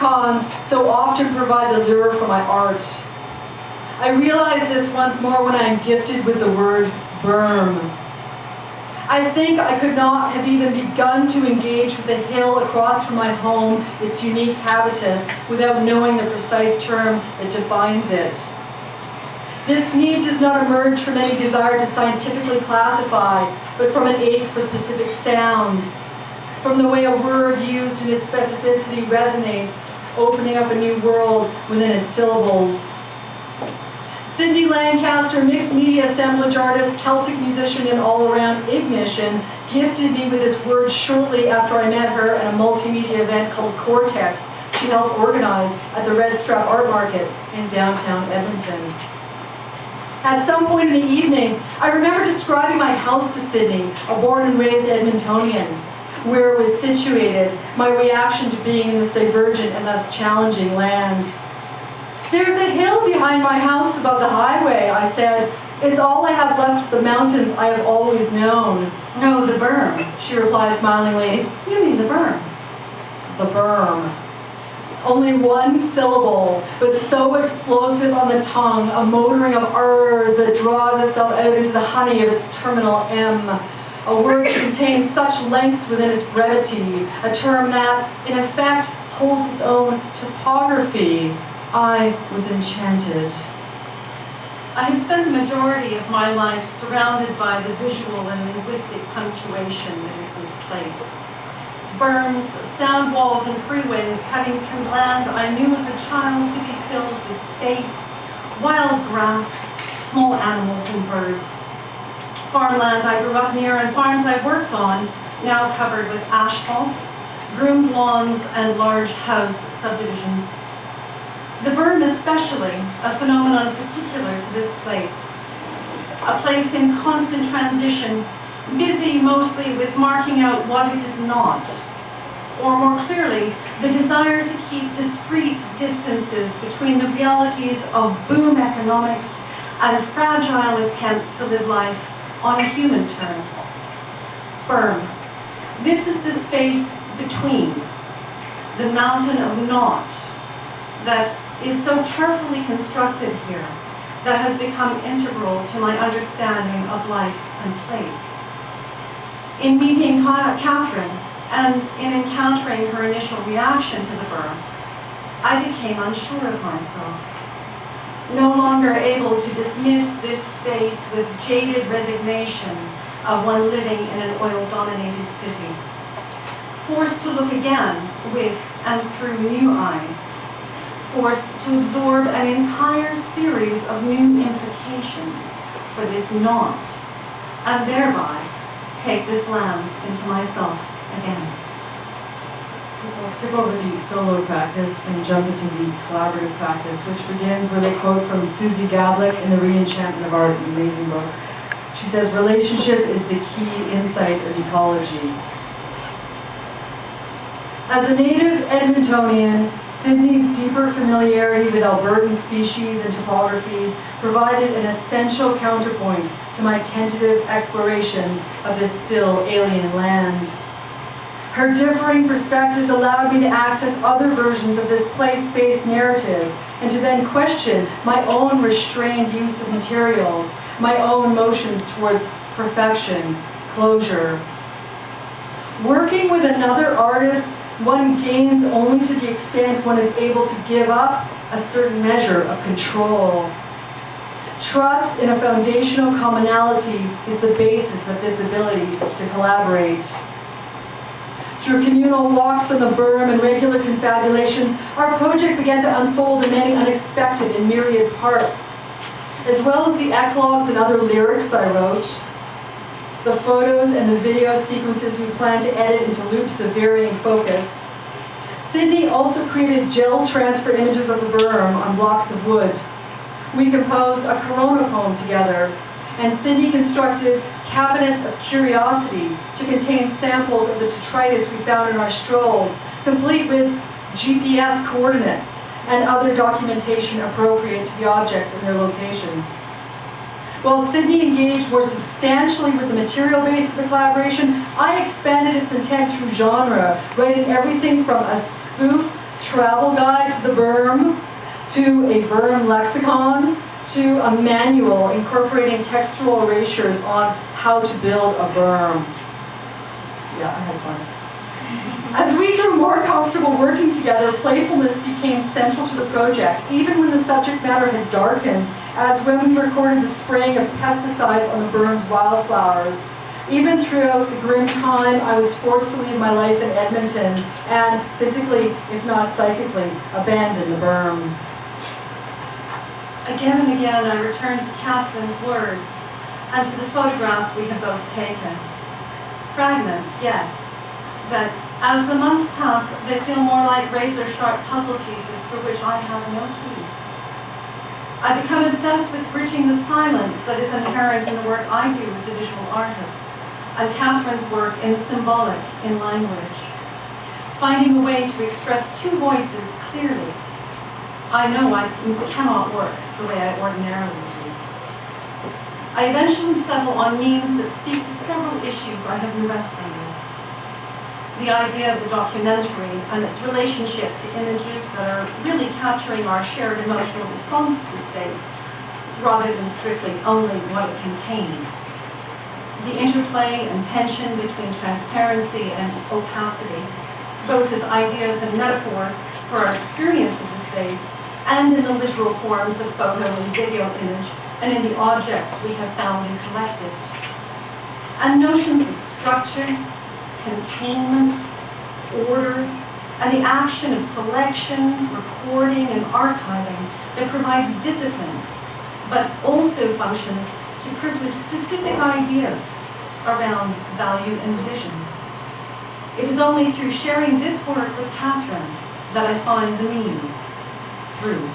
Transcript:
icons so often provide the lure for my art. I realize this once more when I am gifted with the word Berm. I think I could not have even begun to engage with the hill across from my home, its unique habitus, without knowing the precise term that defines it. This need does not emerge from any desire to scientifically classify, but from an ache for specific sounds, from the way a word used in its specificity resonates, opening up a new world within its syllables. Sydney Lancaster, mixed media assemblage artist, Celtic musician, and all-around ignition, gifted me with this word shortly after I met her at a multimedia event called Cortex she helped organize at the Red Strap Art Market in downtown Edmonton. At some point in the evening, I remember describing my house to Sydney, a born and raised Edmontonian, where it was situated, my reaction to being in this divergent and thus challenging land. "There's a hill behind my house above the highway," I said. "It's all I have left of the mountains I have always known." "No, the Berm," she replied smilingly. "You mean the Berm." The Berm. Only one syllable, but so explosive on the tongue, a motoring of R's that draws itself out into the honey of its terminal M. A word that contains such lengths within its brevity, a term that, in effect, holds its own topography. I was enchanted. I have spent the majority of my life surrounded by the visual and linguistic punctuation that is this place. Berms, sound walls, and freeways cutting through land I knew as a child to be filled with space, wild grass, small animals, and birds. Farmland I grew up near and farms I worked on, now covered with asphalt, groomed lawns, and large housed subdivisions. The Berm especially, a phenomenon particular to this place. A place in constant transition, busy mostly with marking out what it is not, or more clearly, the desire to keep discrete distances between the realities of boom economics and fragile attempts to live life on human terms. Berm. This is the space between, the mountain of naught that is so carefully constructed here that has become integral to my understanding of life and place. In meeting Catherine and in encountering her initial reaction to the Berm, I became unsure of myself, no longer able to dismiss this space with jaded resignation of one living in an oil-dominated city, forced to look again with and through new eyes, forced to absorb an entire series of new implications for this not, and thereby take this land into myself again. So I'll skip over the solo practice and jump into the collaborative practice, which begins with a quote from Susie Gablick in The Reenchantment of Art, an amazing book. She says, "Relationship is the key insight of ecology." As a native Edmontonian, Sydney's deeper familiarity with Albertan species and topographies provided an essential counterpoint to my tentative explorations of this still alien land. Her differing perspectives allowed me to access other versions of this place-based narrative and to then question my own restrained use of materials, my own motions towards perfection, closure. Working with another artist, one gains only to the extent one is able to give up a certain measure of control. Trust in a foundational commonality is the basis of this ability to collaborate. Through communal walks on the Berm and regular confabulations, our project began to unfold in many unexpected and myriad parts, as well as the eclogues and other lyrics I wrote, the photos and the video sequences we plan to edit into loops of varying focus. Sydney also created gel transfer images of the Berm on blocks of wood. We composed a corona poem together, and Sydney constructed cabinets of curiosity to contain samples of the detritus we found in our strolls, complete with GPS coordinates and other documentation appropriate to the objects and their location. While Sydney engaged more substantially with the material base of the collaboration, I expanded its intent through genre, writing everything from a spoof travel guide to the Berm, to a Berm lexicon, to a manual incorporating textual erasures on how to build a berm. Yeah, I had fun. As we grew more comfortable working together, playfulness became central to the project, even when the subject matter had darkened, as when we recorded the spraying of pesticides on the Berm's wildflowers. Even throughout the grim time, I was forced to leave my life in Edmonton and physically, if not psychically, abandon the Berm. Again and again, I returned to Catherine's words and to the photographs we had both taken. Fragments, yes, but as the months pass, they feel more like razor-sharp puzzle pieces for which I have no key. I become obsessed with bridging the silence that is inherent in the work I do as a visual artist, and Catherine's work in the symbolic, in language. Finding a way to express two voices clearly. I know I cannot work the way I ordinarily do. I eventually settle on means that speak to several issues I have been wrestling with. The idea of the documentary and its relationship to images that are really capturing our shared emotional response to the space, rather than strictly only what it contains. The interplay and tension between transparency and opacity, both as ideas and metaphors for our experience of the space, and in the literal forms of photo and video image, and in the objects we have found and collected. And notions of structure, containment, order, and the action of selection, recording, and archiving that provides discipline, but also functions to privilege specific ideas around value and vision. It is only through sharing this work with Catherine that I find the means through